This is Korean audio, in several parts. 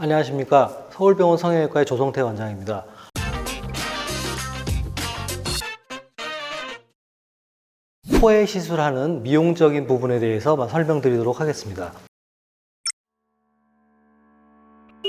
안녕하십니까. 서울병원 성형외과의 조성태 원장입니다. 코에 시술하는 미용적인 부분에 대해서 설명드리도록 하겠습니다.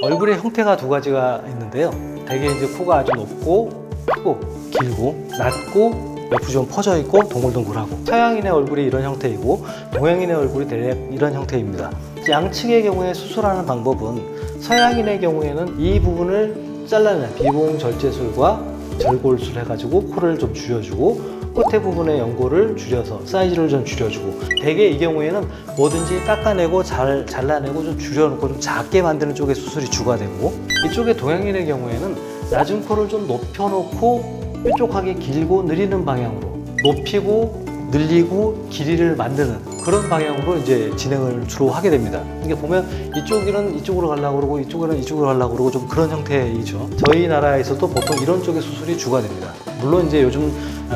얼굴의 형태가 두 가지가 있는데요. 대개 이제 코가 아주 높고 크고 길고 낮고 옆이 좀 퍼져 있고 동글동글하고, 서양인의 얼굴이 이런 형태이고 동양인의 얼굴이 대략 이런 형태입니다. 양측의 경우에 수술하는 방법은, 서양인의 경우에는 이 부분을 잘라내는 비봉절제술과 절골술 해가지고 코를 좀 줄여주고 끝에 부분의 연골을 줄여서 사이즈를 좀 줄여주고, 대개 이 경우에는 뭐든지 깎아내고 잘라내고 좀 줄여놓고 좀 작게 만드는 쪽에 수술이 주가 되고, 이쪽에 동양인의 경우에는 낮은 코를 좀 높여놓고 뾰족하게 길고 느리는 방향으로 높이고 늘리고 길이를 만드는 그런 방향으로 이제 진행을 주로 하게 됩니다. 이게 보면 이쪽은 이쪽으로 가려고 그러고 이쪽은 이쪽으로 가려고 그러고 좀 그런 형태이죠. 저희 나라에서도 보통 이런 쪽의 수술이 주가 됩니다. 물론 이제 요즘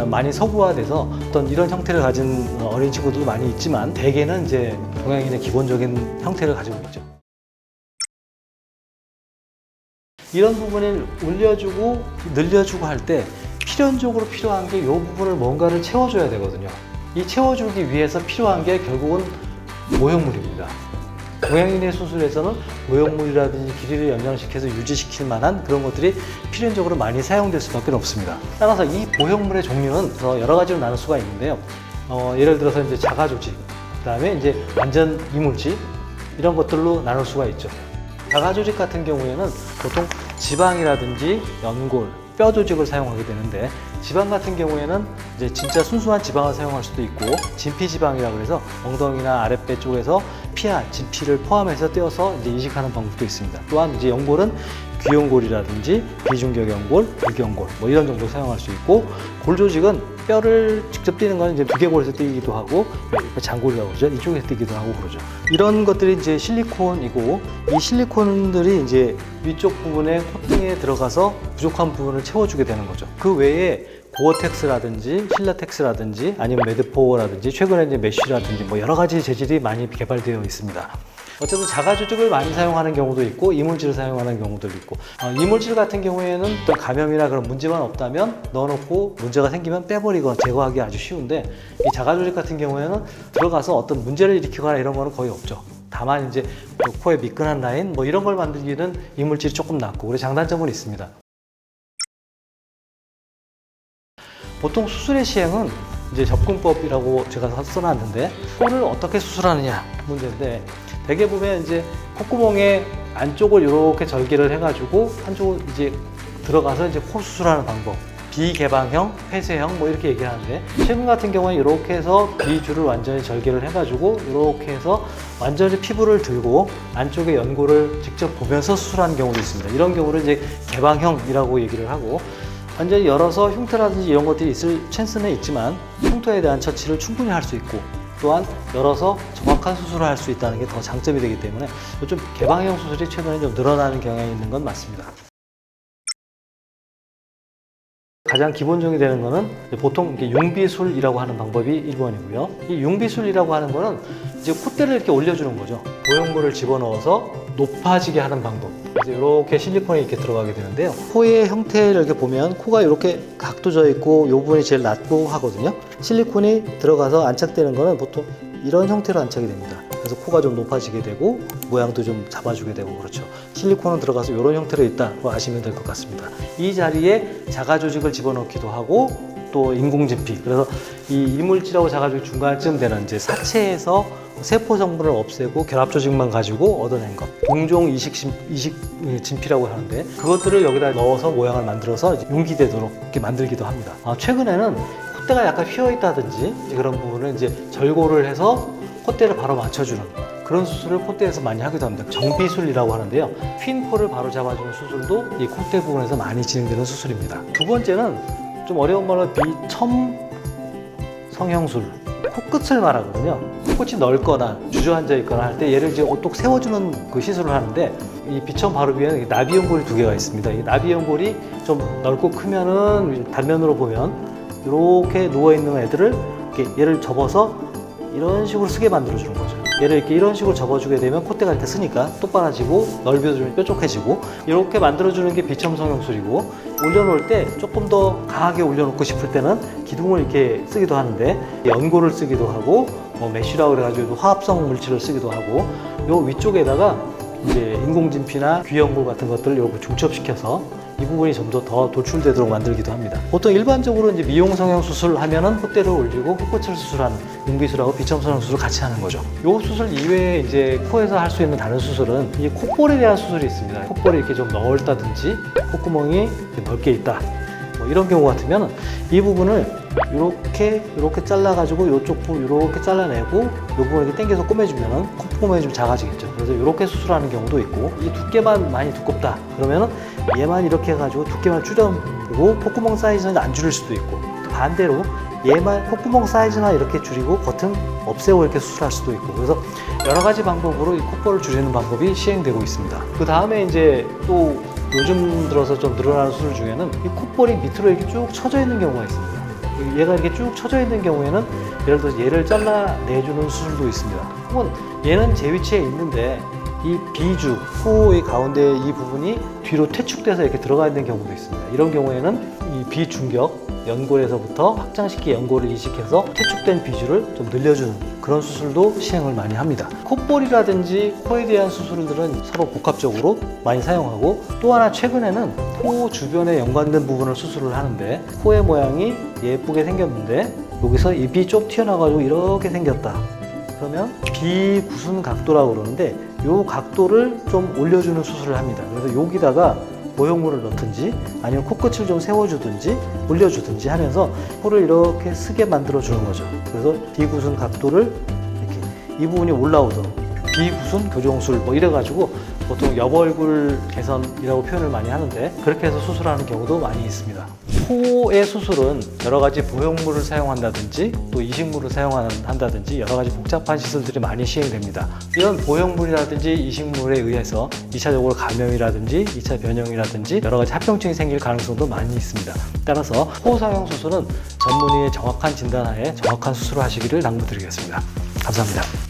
많이 서구화돼서 어떤 이런 형태를 가진 어린 친구들도 많이 있지만, 대개는 이제 동양인의 기본적인 형태를 가지고 있죠. 이런 부분을 올려주고 늘려주고 할 때 필연적으로 필요한 게 이 부분을 뭔가를 채워줘야 되거든요. 이 채워주기 위해서 필요한 게 결국은 모형물입니다. 동양인의 수술에서는 모형물이라든지 길이를 연장시켜서 유지시킬 만한 그런 것들이 필연적으로 많이 사용될 수밖에 없습니다. 따라서 이 모형물의 종류는 여러 가지로 나눌 수가 있는데요. 예를 들어서 이제 자가조직, 그 다음에 이제 완전 이물질, 이런 것들로 나눌 수가 있죠. 자가조직 같은 경우에는 보통 지방이라든지 연골, 뼈 조직을 사용하게 되는데, 지방 같은 경우에는 이제 진짜 순수한 지방을 사용할 수도 있고, 진피지방이라고 해서 엉덩이나 아랫배 쪽에서 피하, 진피를 포함해서 떼어서 이제 이식하는 방법도 있습니다. 또한 이제 연골은 귀연골이라든지 비중격 연골, 비경골 뭐 이런 정도 사용할 수 있고, 골 조직은 뼈를 직접 띄는 건 이제 두개골에서 띄기도 하고, 장골이라고 그러죠. 이쪽에서 띄기도 하고 그러죠. 이런 것들이 이제 실리콘이고, 이 실리콘들이 이제 위쪽 부분에 콧등에 들어가서 부족한 부분을 채워주게 되는 거죠. 그 외에 고어텍스라든지 실라텍스라든지 아니면 매드포라든지 최근에 이제 메쉬라든지 뭐 여러 가지 재질이 많이 개발되어 있습니다. 어쨌든 자가조직을 많이 사용하는 경우도 있고 이물질을 사용하는 경우도 있고, 이물질 같은 경우에는 또 감염이나 그런 문제만 없다면 넣어놓고 문제가 생기면 빼버리거나 제거하기 아주 쉬운데, 이 자가조직 같은 경우에는 들어가서 어떤 문제를 일으키거나 이런 거는 거의 없죠. 다만 이제 코의 미끈한 라인 뭐 이런 걸 만들기는 이물질이 조금 낫고, 그래서 장단점은 있습니다. 보통 수술의 시행은 이제 접근법이라고 제가 써놨는데, 코를 어떻게 수술하느냐 문제인데, 대개 보면 이제 콧구멍의 안쪽을 이렇게 절개를 해가지고 한쪽을 이제 들어가서 이제 코 수술하는 방법, 비개방형, 폐쇄형 뭐 이렇게 얘기하는데, 최근 같은 경우에 이렇게 해서 비주를 완전히 절개를 해가지고 이렇게 해서 완전히 피부를 들고 안쪽에 연골을 직접 보면서 수술하는 경우도 있습니다. 이런 경우를 이제 개방형이라고 얘기를 하고, 완전히 열어서 흉터라든지 이런 것들이 있을 찬스는 있지만 흉터에 대한 처치를 충분히 할 수 있고, 또한 열어서 정확한 수술을 할 수 있다는 게 더 장점이 되기 때문에 좀 개방형 수술이 최근에 좀 늘어나는 경향이 있는 건 맞습니다. 가장 기본적이 되는 거는 보통 융비술이라고 하는 방법이 1번이고요. 이 융비술이라고 하는 거는 이제 콧대를 이렇게 올려주는 거죠. 모형물을 집어넣어서 높아지게 하는 방법. 그래서 이렇게 실리콘이 이렇게 들어가게 되는데요. 코의 형태를 이렇게 보면 코가 이렇게 각도져 있고 이 부분이 제일 낮고 하거든요. 실리콘이 들어가서 안착되는 거는 보통 이런 형태로 안착이 됩니다. 그래서 코가 좀 높아지게 되고 모양도 좀 잡아주게 되고 그렇죠. 실리콘은 들어가서 이런 형태로 있다고 아시면 될 것 같습니다. 이 자리에 자가조직을 집어넣기도 하고, 또 인공진피, 그래서 이 이물질하고 자가조직 중간쯤 되는 이제 사체에서 세포 성분을 없애고 결합 조직만 가지고 얻어낸 것, 동종 이식 진피라고 하는데, 그것들을 여기다 넣어서 모양을 만들어서 융기되도록 이렇게 만들기도 합니다. 최근에는 콧대가 약간 휘어 있다든지 그런 부분을 이제 절골을 해서 콧대를 바로 맞춰주는 그런 수술을 콧대에서 많이 하기도 합니다. 정비술이라고 하는데요. 휜 코를 바로 잡아주는 수술도 이 콧대 부분에서 많이 진행되는 수술입니다. 두 번째는 좀 어려운 말로 비첨 성형술, 코끝을 말하거든요. 코끝이 넓거나 주저앉아 있거나 할 때 얘를 이제 오똑 세워주는 그 시술을 하는데, 이 비첨 바로 위에는 나비 연골이 두 개가 있습니다. 이 나비 연골이 좀 넓고 크면은 단면으로 보면 이렇게 누워 있는 애들을 이렇게 얘를 접어서 이런 식으로 쓰게 만들어 주는 거죠. 얘를 이렇게 이런 식으로 접어주게 되면 콧대가 이렇게 쓰니까 똑바라지고 넓어지면 뾰족해지고 이렇게 만들어주는 게 비첨 성형술이고 올려놓을 때 조금 더 강하게 올려놓고 싶을 때는 기둥을 이렇게 쓰기도 하는데 연고를 쓰기도 하고 메쉬라고 그래가지고 화합성 물질을 쓰기도 하고 요 위쪽에다가 이제 인공진피나 귀연골 같은 것들을 이렇게 중첩시켜서 이 부분이 좀 더 돌출되도록 만들기도 합니다. 보통 일반적으로 이제 미용 성형 수술 하면은 콧대를 올리고 코끝을 수술하는 웅비술하고 비첨 성형 수술을 같이 하는 거죠. 요 수술 이외에 이제 코에서 할 수 있는 다른 수술은 이 콧볼에 대한 수술이 있습니다. 콧볼이 이렇게 좀 넓다든지 콧구멍이 이렇게 넓게 있다. 뭐 이런 경우 같으면 이 부분을 이렇게 잘라가지고 이쪽 부분 이렇게 잘라내고 이 부분 이렇게 당겨서 꼬매주면은 콧구멍이 좀 작아지겠죠. 그래서 이렇게 수술하는 경우도 있고 이 두께만 많이 두껍다 그러면은 얘만 이렇게 해가지고 두께만 줄여보고 콧구멍 사이즈는 안 줄일 수도 있고 반대로 얘만 콧구멍 사이즈나 이렇게 줄이고 겉은 없애고 이렇게 수술할 수도 있고 그래서 여러 가지 방법으로 이 콧볼을 줄이는 방법이 시행되고 있습니다. 그 다음에 이제 또 요즘 들어서 좀 늘어나는 수술 중에는 이 콧볼이 밑으로 이렇게 쭉 처져 있는 경우가 있습니다. 얘가 이렇게 쭉 처져 있는 경우에는 예를 들어서 얘를 잘라내주는 수술도 있습니다. 혹은 얘는 제 위치에 있는데 이 비주, 코의 가운데 이 부분이 뒤로 퇴축돼서 이렇게 들어가 있는 경우도 있습니다. 이런 경우에는 이 비중격, 연골에서부터 확장시키 연골을 이식해서 퇴축된 비주를 좀 늘려주는 그런 수술도 시행을 많이 합니다. 콧볼이라든지 코에 대한 수술들은 서로 복합적으로 많이 사용하고 또 하나 최근에는 코 주변에 연관된 부분을 수술을 하는데 코의 모양이 예쁘게 생겼는데 여기서 입이 쭉 튀어나와가지고 이렇게 생겼다. 그러면 비구순 각도라고 그러는데 이 각도를 좀 올려주는 수술을 합니다. 그래서 여기다가 모형물을 넣든지 아니면 코끝을 좀 세워주든지 올려주든지 하면서 코를 이렇게 쓰게 만들어 주는 거죠. 그래서 비구순 각도를 이렇게 이 부분이 올라오도록 비구순 교정술 뭐 이래가지고 보통 옆얼굴 개선이라고 표현을 많이 하는데 그렇게 해서 수술하는 경우도 많이 있습니다. 코의 수술은 여러 가지 보형물을 사용한다든지 또 이식물을 사용한다든지 여러 가지 복잡한 시술들이 많이 시행됩니다. 이런 보형물이라든지 이식물에 의해서 2차적으로 감염이라든지 2차 변형이라든지 여러 가지 합병증이 생길 가능성도 많이 있습니다. 따라서 코 성형 수술은 전문의의 정확한 진단하에 정확한 수술을 하시기를 당부드리겠습니다. 감사합니다.